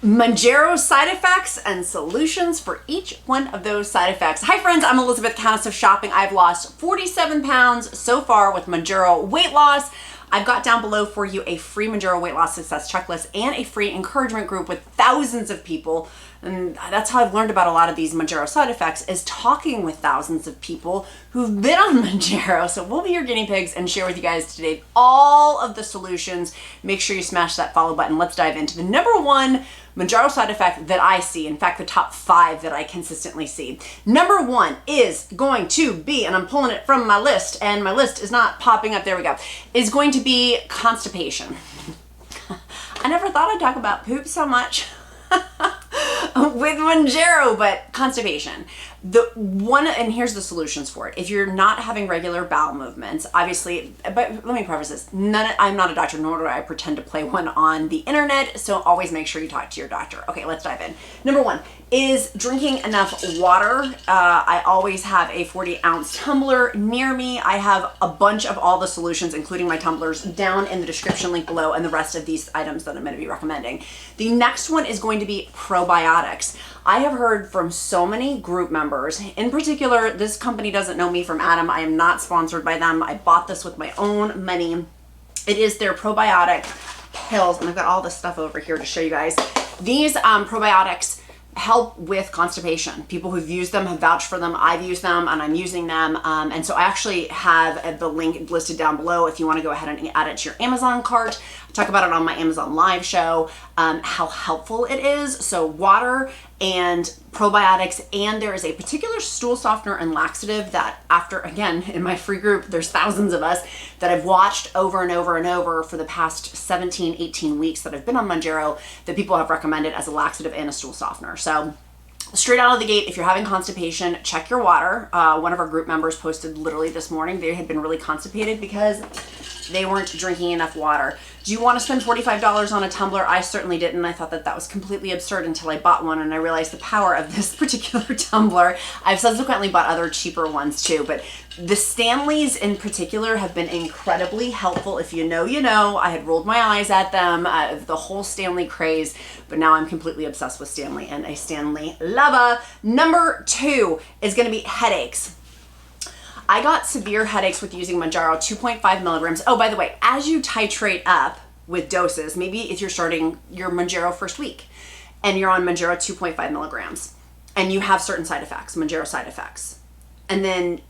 Mounjaro side effects and solutions for each one of those side effects. Hi friends, I'm Elizabeth, Countess of Shopping. I've lost 47 pounds so far with Mounjaro weight loss. I've got down below for you a free Mounjaro weight loss success checklist and a free encouragement group with thousands of people. And that's how I've learned about a lot of these Mounjaro side effects, is talking with thousands of people who've been on Mounjaro. So we'll be your guinea pigs and share with you guys today all of the solutions. Make sure you smash that follow button. Let's dive into the number one Mounjaro side effect that I see. In fact, the top 5 that I consistently see. Number 1 is going to be, and I'm pulling it from my list, and my list is not popping up. There we go. Is going to be constipation. I never thought I'd talk about poop so much with Mounjaro, but constipation. The one, and here's the solutions for it. If you're not having regular bowel movements, obviously, but let me preface this, I'm not a doctor, nor do I pretend to play one on the internet, so always make sure you talk to your doctor. Okay, let's dive in. Number 1 is drinking enough water. I always have a 40-ounce tumbler near me. I have a bunch of all the solutions, including my tumblers, down in the description link below, and the rest of these items that I'm going to be recommending. The next one is going to be probiotics. I have heard from so many group members, in particular, this company doesn't know me from Adam. I am not sponsored by them. I bought this with my own money. It is their probiotic pills, and I've got all this stuff over here to show you guys. These probiotics help with constipation. People who've used them have vouched for them. I've used them and I'm using them. And so I actually have the link listed down below if you want to go ahead and add it to your Amazon cart. I talk about it on my Amazon live show, how helpful it is. So water and probiotics, and there is a particular stool softener and laxative that after, again, in my free group, there's thousands of us that I've watched over and over and over for the past 17, 18 weeks that I've been on Mounjaro, that people have recommended as a laxative and a stool softener. So straight out of the gate, if you're having constipation, check your water. One of our group members posted literally this morning, they had been really constipated because they weren't drinking enough water. Do you want to spend $45 on a tumbler? I certainly didn't. I thought that that was completely absurd until I bought one and I realized the power of this particular tumbler. I've subsequently bought other cheaper ones too, but the Stanleys in particular have been incredibly helpful. If you know, you know. I had rolled my eyes at them, the whole Stanley craze, but now I'm completely obsessed with Stanley and a Stanley lover. Number 2 is going to be headaches. I got severe headaches with using Mounjaro 2.5 milligrams. Oh, by the way, as you titrate up with doses, maybe if you're starting your Mounjaro first week and you're on Mounjaro 2.5 milligrams and you have certain side effects, Mounjaro side effects, and then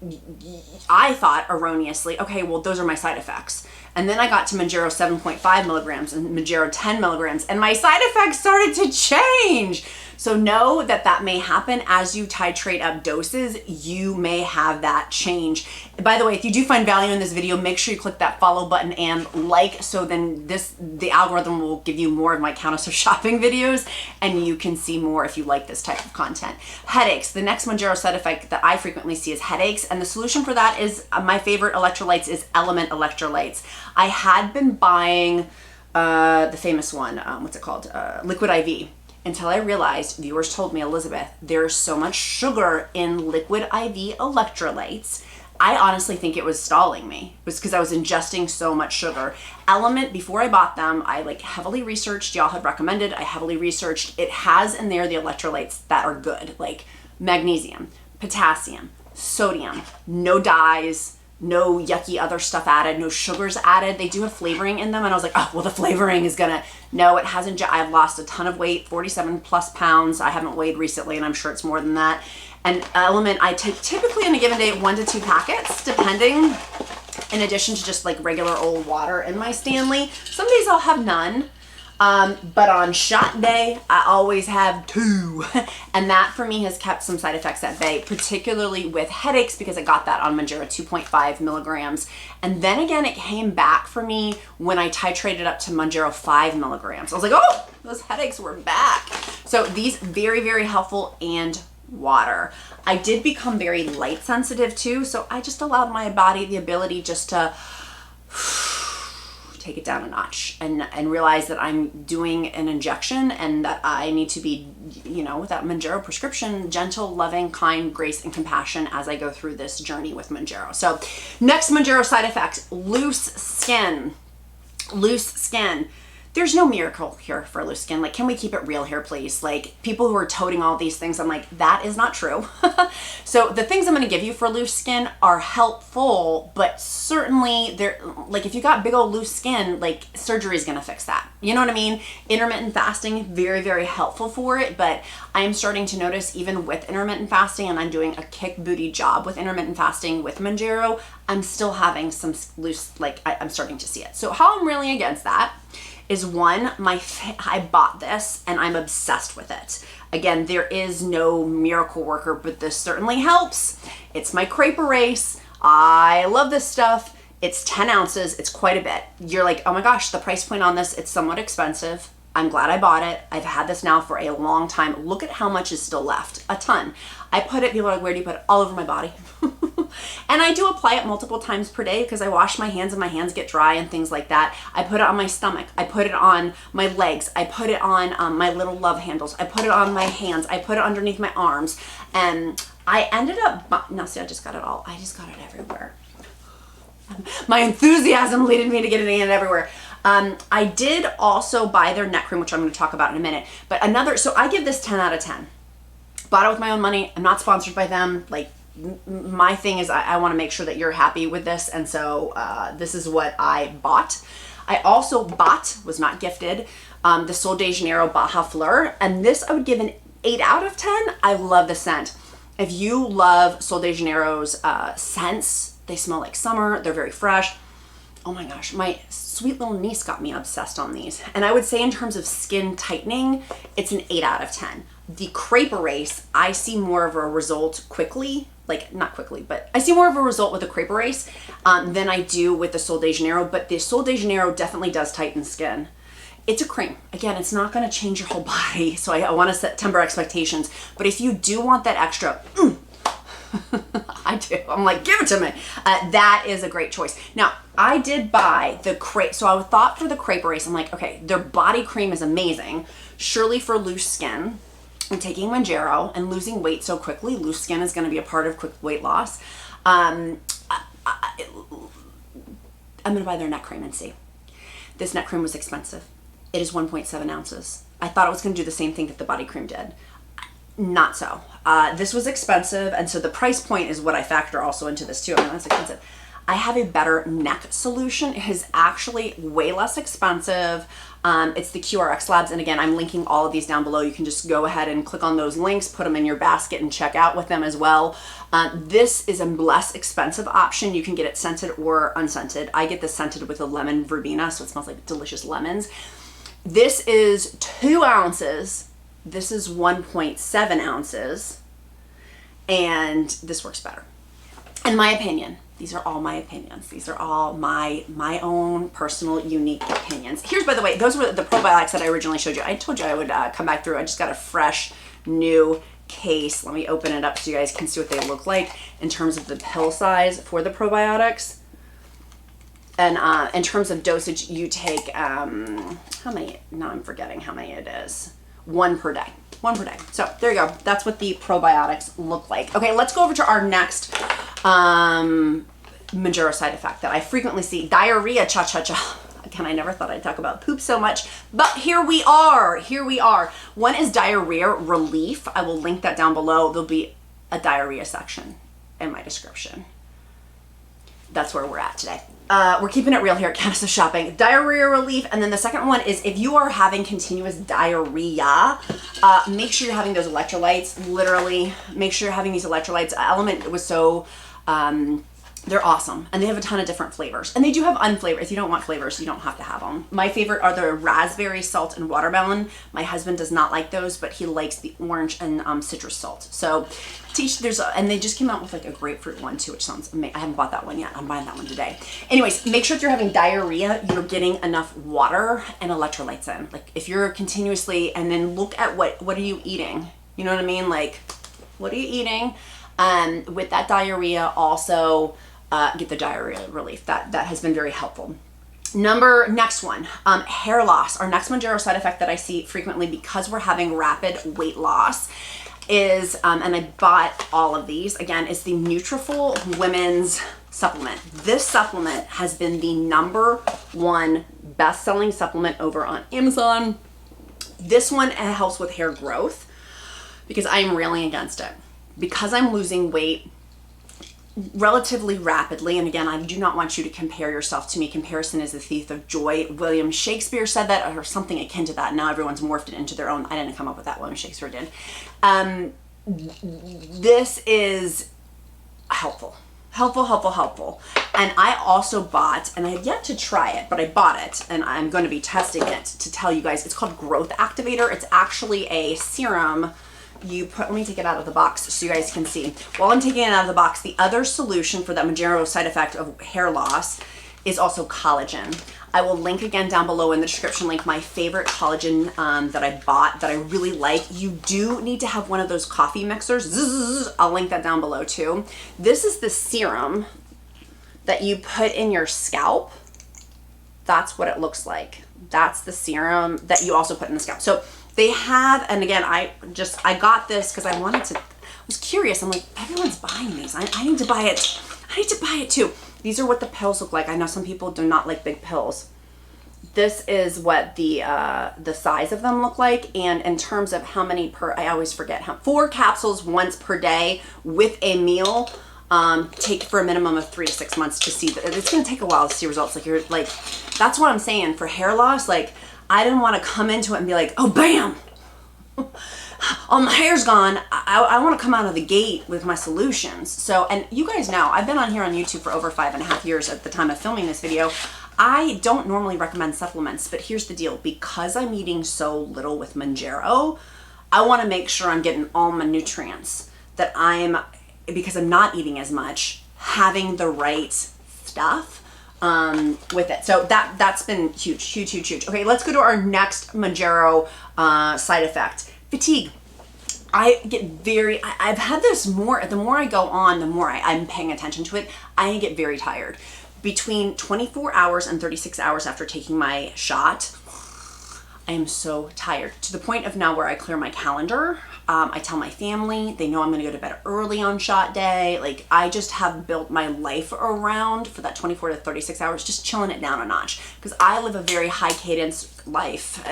I thought erroneously, okay, well, those are my side effects. And then I got to Mounjaro 7.5 milligrams and Mounjaro 10 milligrams, and my side effects started to change. So know that that may happen as you titrate up doses. You may have that change. By the way, if you do find value in this video, make sure you click that follow button and like, so then the algorithm will give you more of my Countess of Shopping videos and you can see more if you like this type of content. Headaches. The next Mounjaro side effect that I frequently see is headaches, and the solution for that is my favorite electrolytes is Element Electrolytes. I had been buying the famous one, what's it called? Liquid IV. Until I realized, viewers told me, Elizabeth, there's so much sugar in liquid IV electrolytes. I honestly think it was stalling me. It was because I was ingesting so much sugar. Element, before I bought them, I heavily researched, y'all had recommended, I heavily researched. It has in there the electrolytes that are good, like magnesium, potassium, sodium, no dyes, no yucky other stuff added, no sugars added. They do have flavoring in them, and I was like, oh, well, the flavoring is gonna, no, it hasn't. I've lost a ton of weight, 47 plus pounds. I haven't weighed recently, and I'm sure it's more than that. And Element, I take typically in a given day 1 to 2 packets, depending, in addition to just like regular old water in my Stanley. Some days I'll have none. But on shot day, I always have 2. And that for me has kept some side effects at bay, particularly with headaches, because I got that on Mounjaro 2.5 milligrams. And then again, it came back for me when I titrated up to Mounjaro 5 milligrams. I was like, oh, those headaches were back. So these very, very helpful, and water. I did become very light sensitive too. So I just allowed my body the ability just to take it down a notch and realize that I'm doing an injection and that I need to be, you know, with that Mounjaro prescription, gentle, loving, kind, grace, and compassion as I go through this journey with Mounjaro. So next Mounjaro side effect, loose skin. Loose skin. there's no miracle here for loose skin. Like, can we keep it real here, please? Like, people who are toting all these things, I'm like, that is not true. So the things I'm going to give you for loose skin are helpful, but certainly they're like, if you got big old loose skin, like, surgery is going to fix that. You know what I mean? Intermittent fasting, very, very helpful for it. But I am starting to notice, even with intermittent fasting, and I'm doing a kick booty job with intermittent fasting with Mounjaro, I'm still having some loose, like, I'm starting to see it. So how I'm really against that is, one, I bought this and I'm obsessed with it. Again, there is no miracle worker, but this certainly helps. It's my crepe erase. I love this stuff. It's 10 ounces. It's quite a bit. You're like, oh my gosh, the price point on this, it's somewhat expensive. I'm glad I bought it. I've had this now for a long time. Look at how much is still left. A ton. I put it, people are like, where do you put it? All over my body. And I do apply it multiple times per day because I wash my hands and my hands get dry and things like that. I put it on my stomach. I put it on my legs. I put it on my little love handles. I put it on my hands. I put it underneath my arms. And I ended up, now see, I just got it all. I just got it everywhere. My enthusiasm leading me to get it in everywhere. I did also buy their neck cream, which I'm going to talk about in a minute. But so I give this 10 out of 10. Bought it with my own money. I'm not sponsored by them. Like, my thing is I want to make sure that you're happy with this. And so this is what I bought. I also was not gifted, the Sol de Janeiro Baja Fleur. And this I would give an 8 out of 10. I love the scent. If you love Sol de Janeiro's scents, they smell like summer. They're very fresh. Oh my gosh, my sweet little niece got me obsessed on these. And I would say in terms of skin tightening, it's an 8 out of 10. The crepe erase, I see more of a result quickly, like not quickly, but I see more of a result with the crepe erase than I do with the Sol de Janeiro, but the Sol de Janeiro definitely does tighten skin. It's a cream. Again, it's not gonna change your whole body, so I wanna temper expectations, but if you do want that extra, I do. I'm like, give it to me. That is a great choice. Now, I did buy the crepe. So I thought for the crepe erase, I'm like, okay, their body cream is amazing. Surely for loose skin, I'm taking Mounjaro and losing weight so quickly. Loose skin is going to be a part of quick weight loss. I'm going to buy their neck cream and see. This neck cream was expensive. It is 1.7 ounces. I thought it was going to do the same thing that the body cream did. Not so. This was expensive, and so the price point is what I factor also into this too. I mean, that's expensive. I have a better neck solution. It is actually way less expensive. It's the QRX Labs, and again, I'm linking all of these down below. You can just go ahead and click on those links, put them in your basket, and check out with them as well. This is a less expensive option. You can get it scented or unscented. I get this scented with a lemon verbena, so it smells like delicious lemons. This is 2 ounces. This is 1.7 ounces, and this works better. In my opinion, these are all my opinions. These are all my own personal, unique opinions. Here's, by the way, those were the probiotics that I originally showed you. I told you I would come back through. I just got a fresh, new case. Let me open it up so you guys can see what they look like in terms of the pill size for the probiotics. And in terms of dosage, you take, how many? Now I'm forgetting how many it is. 1 per day. 1 per day. So there you go. That's what the probiotics look like. Okay, let's go over to our next Mounjaro side effect that I frequently see. Diarrhea, cha-cha-cha. Again, I never thought I'd talk about poop so much, but here we are. Here we are. One is diarrhea relief. I will link that down below. There'll be a diarrhea section in my description. That's where we're at today. We're keeping it real here at Countess of Shopping. Diarrhea relief, and then the second one is if you are having continuous diarrhea, make sure you're having those electrolytes. Literally, make sure you're having these electrolytes. Element was so, they're awesome, and they have a ton of different flavors. And they do have unflavored. If you don't want flavors, you don't have to have them. My favorite are the raspberry salt and watermelon. My husband does not like those, but he likes the orange and citrus salt. So and they just came out with like a grapefruit one too, which sounds amazing. I haven't bought that one yet. I'm buying that one today. Anyways, make sure if you're having diarrhea, you're getting enough water and electrolytes in. Like if you're continuously, and then look at what are you eating? You know what I mean? Like, what are you eating? With that diarrhea, also get the diarrhea relief. That has been very helpful. Next one, hair loss. Our next Mounjaro side effect that I see frequently because we're having rapid weight loss is, and I bought all of these, again, it's the Nutrafol Women's Supplement. This supplement has been the #1 best-selling supplement over on Amazon. This one helps with hair growth because I am railing against it. Because I'm losing weight relatively rapidly, and again, I do not want you to compare yourself to me. Comparison is the thief of joy. William Shakespeare said that, or something akin to that. Now everyone's morphed it into their own. I didn't come up with that. William Shakespeare did. This is helpful. Helpful. And I also bought, and I have yet to try it, but I bought it, and I'm going to be testing it to tell you guys. It's called Growth Activator. It's actually a serum. You put, let me take it out of the box so you guys can see. While I'm taking it out of the box, the other solution for that Mounjaro side effect of hair loss is also collagen. I will link again down below in the description link my favorite collagen that I bought that I really like. You do need to have one of those coffee mixers. Zzz, I'll link that down below too. This is the serum that you put in your scalp. That's what it looks like. That's the serum that you also put in the scalp. So they have, and again, I got this because I was curious. I'm like, everyone's buying these. I need to buy it. I need to buy it too. These are what the pills look like. I know some people do not like big pills. This is what the size of them look like. And in terms of how many I always forget, 4 capsules once per day with a meal. Take for a minimum of 3 to 6 months to see that. It's going to take a while to see results. That's what I'm saying for hair loss. Like, I didn't want to come into it and be like, oh, bam, oh, my hair's gone. I want to come out of the gate with my solutions. So, and you guys know, I've been on here on YouTube for over 5.5 years at the time of filming this video. I don't normally recommend supplements, but here's the deal. Because I'm eating so little with Mounjaro, I want to make sure I'm getting all my nutrients, that because I'm not eating as much, having the right stuff with it. So that's been huge. Okay, let's go to our next Mounjaro side effect. Fatigue. I've had this the more I go on, the more I'm paying attention to it, I get very tired. Between 24 hours and 36 hours after taking my shot, I am so tired to the point of now where I clear my calendar. I tell my family, they know I'm going to go to bed early on shot day. Like, I just have built my life around for that 24 to 36 hours, just chilling it down a notch because I live a very high cadence life.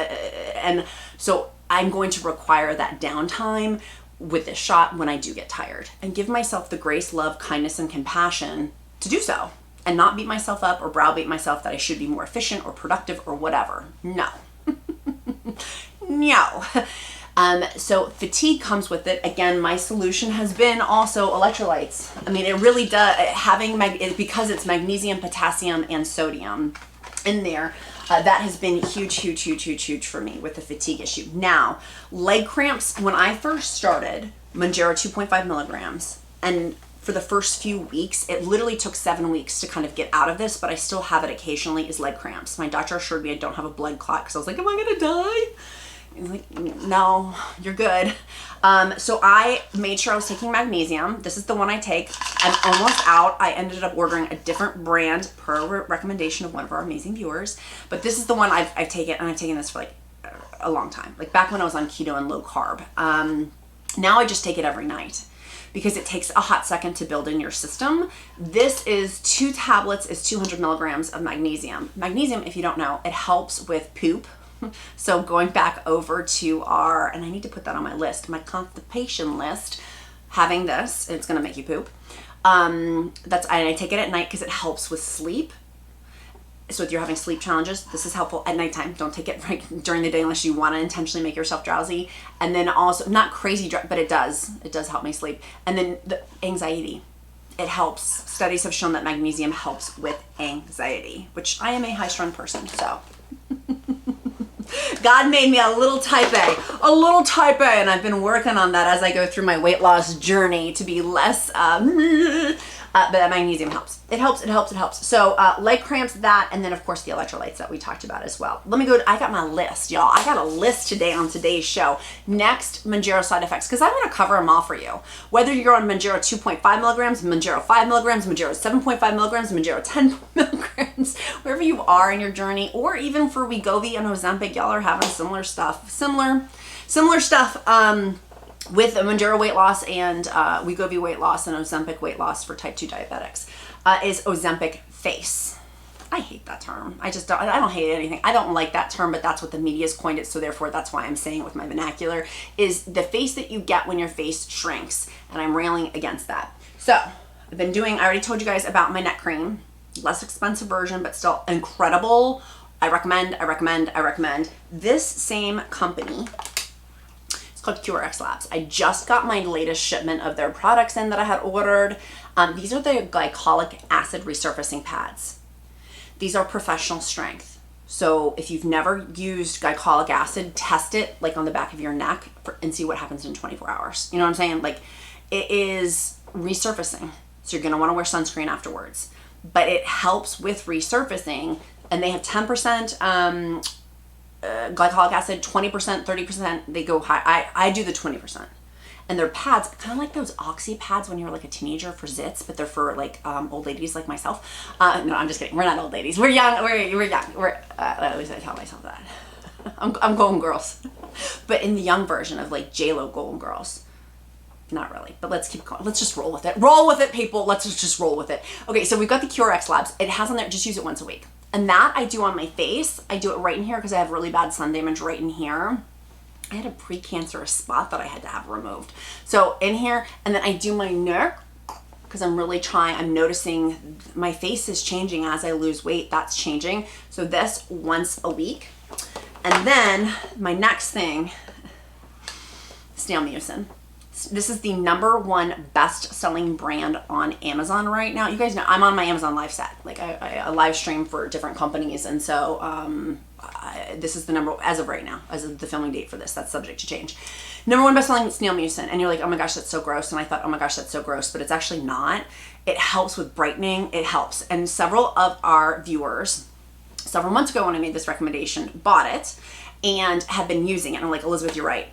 And so I'm going to require that downtime with this shot when I do get tired and give myself the grace, love, kindness, and compassion to do so and not beat myself up or browbeat myself that I should be more efficient or productive or whatever. No. No. So fatigue comes with it. Again, my solution has been also electrolytes. I mean, it really does, because it's magnesium, potassium, and sodium in there. That has been huge for me with the fatigue issue. Now, leg cramps, when I first started Mounjaro 2.5 milligrams, and for the first few weeks, it literally took 7 weeks to kind of get out of this, but I still have it occasionally, is leg cramps. My doctor assured me I don't have a blood clot because I was like, am I gonna die? And like, no, you're good. So I made sure I was taking magnesium. This is the one I take. I'm almost out. I ended up ordering a different brand per recommendation of one of our amazing viewers. But this is the one I've taken, and I've taken this for like a long time. Like back when I was on keto and low carb. Now I just take it every night because it takes a hot second to build in your system. This is 2 tablets, is 200 milligrams of magnesium. Magnesium, if you don't know, it helps with poop. So going back over to and I need to put that on my list, my constipation list, having this, it's gonna make you poop. And I take it at night because it helps with sleep. So if you're having sleep challenges, this is helpful at nighttime. Don't take it right during the day unless you want to intentionally make yourself drowsy. And then also, not crazy, but it does help me sleep. And then the anxiety, it helps. Studies have shown that magnesium helps with anxiety, which I am a high-strung person, so. God made me a little type A, and I've been working on that as I go through my weight loss journey to be less, but that magnesium helps. It helps. So leg cramps, that, and then of course the electrolytes that we talked about as well. Let me go, I got my list, y'all. I got a list today on today's show. Next, Mounjaro side effects, because I want to cover them all for you. Whether you're on Mounjaro 2.5 milligrams, Mounjaro 5 milligrams, Mounjaro 7.5 milligrams, Mounjaro 10 milligrams, wherever you are in your journey, or even for WEGOVY and OZEMPIC, y'all are having similar stuff. Similar stuff. with Mounjaro weight loss and WEGOVY weight loss and OZEMPIC weight loss for type 2 diabetics, is OZEMPIC face. I hate that term. I don't hate anything. I don't like that term, but that's what the media's coined it, so therefore that's why I'm saying it with my vernacular, is the face that you get when your face shrinks, and I'm railing against that. So I've been doing, I already told you guys about my neck cream, less expensive version, but still incredible. I recommend. This same company, it's called QRX Labs. I just got my latest shipment of their products in that I had ordered. These are the glycolic acid resurfacing pads. These are professional strength. So if you've never used glycolic acid, test it like on the back of your neck and see what happens in 24 hours. You know what I'm saying? Like, it is resurfacing. So you're gonna wanna wear sunscreen afterwards. But it helps with resurfacing, and they have 10% glycolic acid, 20%, 30%, they go high. I do the 20%. And they're pads, kind of like those Oxy pads when you're like a teenager for zits, but they're for like old ladies like myself. No, I'm just kidding. We're not old ladies. We're young. We're young. At least I tell myself that. I'm Golden Girls. But in the young version of like J-Lo Golden Girls. Not really, but let's keep going. Let's just roll with it. Roll with it, people. Let's just roll with it. Okay, so we've got the QRX Labs. It has on there, just use it once a week. And that I do on my face. I do it right in here because I have really bad sun damage right in here. I had a precancerous spot that I had to have removed. So in here, and then I do my neck because I'm noticing my face is changing as I lose weight. That's changing. So this once a week. And then my next thing, Snail Mucin. This is the #1 best-selling brand on Amazon right now. You guys know I'm on my Amazon live set. Like I live stream for different companies, and so this is the number as of right now, as of the filming date for this. That's subject to change. #1 best-selling Snail Mucin, and you're like, oh my gosh, that's so gross. And I thought, oh my gosh, that's so gross, but it's actually not. It helps with brightening. It helps, and several of our viewers, several months ago when I made this recommendation, bought it and have been using it. And I'm like, Elizabeth, you're right.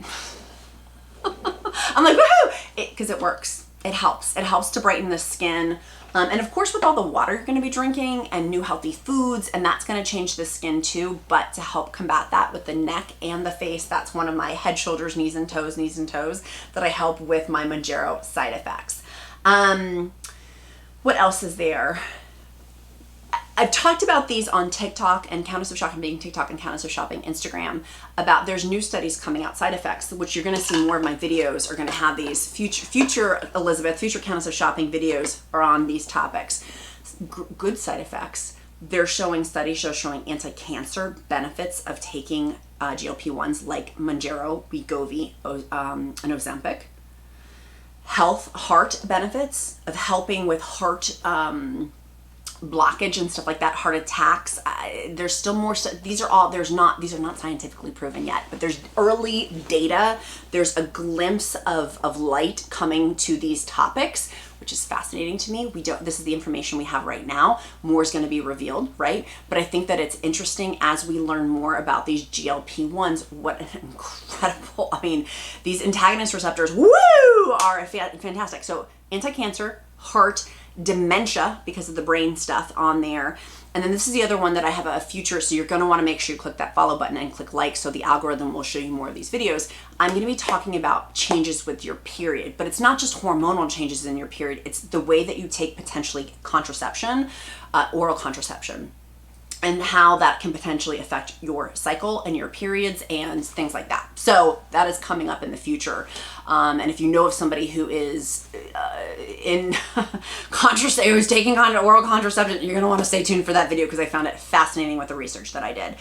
I'm like, woohoo! Because it works. It helps. It helps to brighten the skin. And of course, with all the water you're going to be drinking and new healthy foods, and that's going to change the skin too. But to help combat that with the neck and the face, that's one of my head, shoulders, knees and toes that I help with my Mounjaro side effects. What else is there? I've talked about these on TikTok and Countess of Shopping being TikTok and Countess of Shopping Instagram about there's new studies coming out, side effects, which you're going to see more of my videos are going to have these future Elizabeth, future Countess of Shopping videos are on these topics. Good side effects. They're showing studies showing anti-cancer benefits of taking GLP-1s like Mounjaro, WEGOVY, and OZEMPIC. Heart benefits of helping with heart blockage and stuff like that, heart attacks. There's still more. These are not scientifically proven yet, but there's early data. There's a glimpse of light coming to these topics, which is fascinating to me. This is the information we have right now. More is going to be revealed, right? But I think that it's interesting as we learn more about these GLP-1s. What an incredible, these antagonist receptors, woo, are fantastic. So anti-cancer, heart, dementia because of the brain stuff on there. And then this is the other one that I have a future, so you're going to want to make sure you click that follow button and click like so the algorithm will show you more of these videos. I'm going to be talking about changes with your period, but it's not just hormonal changes in your period, it's the way that you take potentially contraception, oral contraception, and how that can potentially affect your cycle and your periods and things like that. So that is coming up in the future. And if you know of somebody who is who's taking oral contraception, you're gonna wanna stay tuned for that video because I found it fascinating with the research that I did.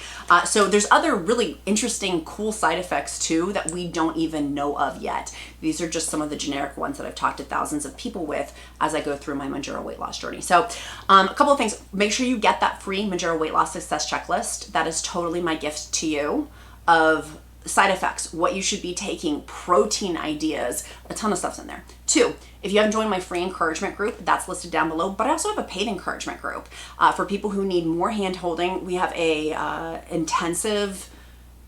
So there's other really interesting, cool side effects too that we don't even know of yet. These are just some of the generic ones that I've talked to thousands of people with as I go through my Mounjaro weight loss journey. So a couple of things, make sure you get that free Mounjaro weight loss success checklist. That is totally my gift to you of side effects, what you should be taking, protein ideas, a ton of stuff's in there. 2, if you haven't joined my free encouragement group, that's listed down below, but I also have a paid encouragement group for people who need more hand holding. We have a intensive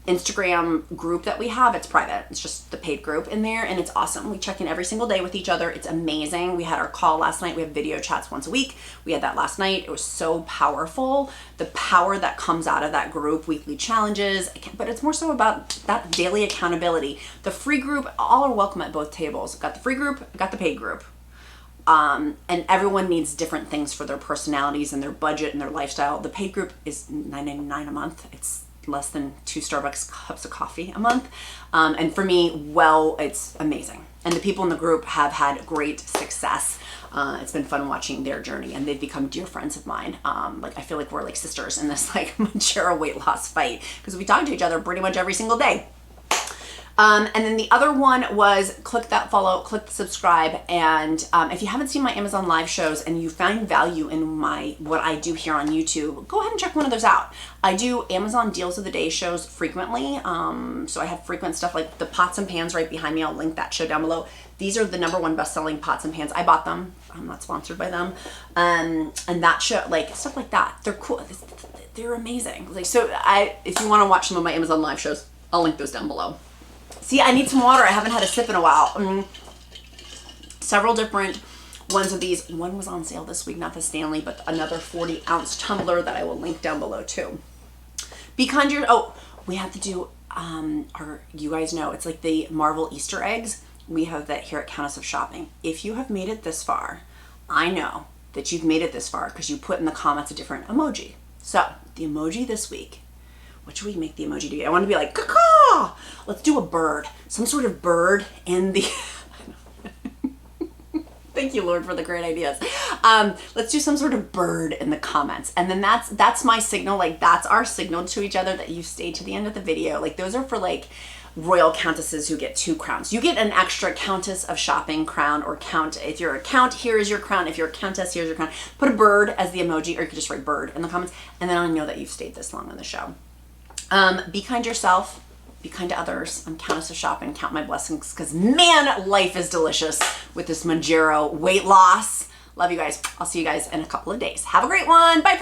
Instagram group that we have. It's private. It's just the paid group in there, and it's awesome. We check in every single day with each other. It's amazing. We had our call last night. We have video chats once a week. We had that last night. It was so powerful. The power that comes out of that group, weekly challenges, but it's more so about that daily accountability. The free group, all are welcome at both tables. Got the free group, got the paid group. And everyone needs different things for their personalities and their budget and their lifestyle. The paid group is $9.99 a month. It's less than 2 Starbucks cups of coffee a month. And for me, well, it's amazing. And the people in the group have had great success. It's been fun watching their journey, and they've become dear friends of mine. Like I feel like we're like sisters in this like Mounjaro weight loss fight, because we talk to each other pretty much every single day. And then the other one was click that follow, click the subscribe. And if you haven't seen my Amazon live shows and you find value in what I do here on YouTube, go ahead and check one of those out. I do Amazon deals of the day shows frequently. So I have frequent stuff like the pots and pans right behind me. I'll link that show down below. These are the #1 best-selling pots and pans. I bought them. I'm not sponsored by them. And that show, like stuff like that, they're cool. They're amazing. Like, so if you want to watch some of my Amazon live shows, I'll link those down below. See, I need some water. I haven't had a sip in a while. Several different ones of these. One was on sale this week, not the Stanley, but another 40-ounce tumbler that I will link down below too. Be kind to your, oh, we have to do, you guys know, it's like the Marvel Easter eggs. We have that here at Countess of Shopping. If you have made it this far, I know that you've made it this far because you put in the comments a different emoji. So the emoji this week, what should we make the emoji to be? I want to be like, caw. Let's do a bird. Some sort of bird in the... Thank you, Lord, for the great ideas. Let's do some sort of bird in the comments. And then that's my signal. Like, that's our signal to each other that you stayed to the end of the video. Like, those are for, like, royal countesses who get 2 crowns. You get an extra Countess of Shopping crown, or count. If you're a count, here is your crown. If you're a countess, here's your crown. Put a bird as the emoji, or you could just write bird in the comments. And then I know that you've stayed this long on the show. Be kind to yourself, be kind to others. I'm Countess of Shopping, count my blessings, because man, life is delicious with this Mounjaro weight loss. Love you guys. I'll see you guys in a couple of days. Have a great one. Bye.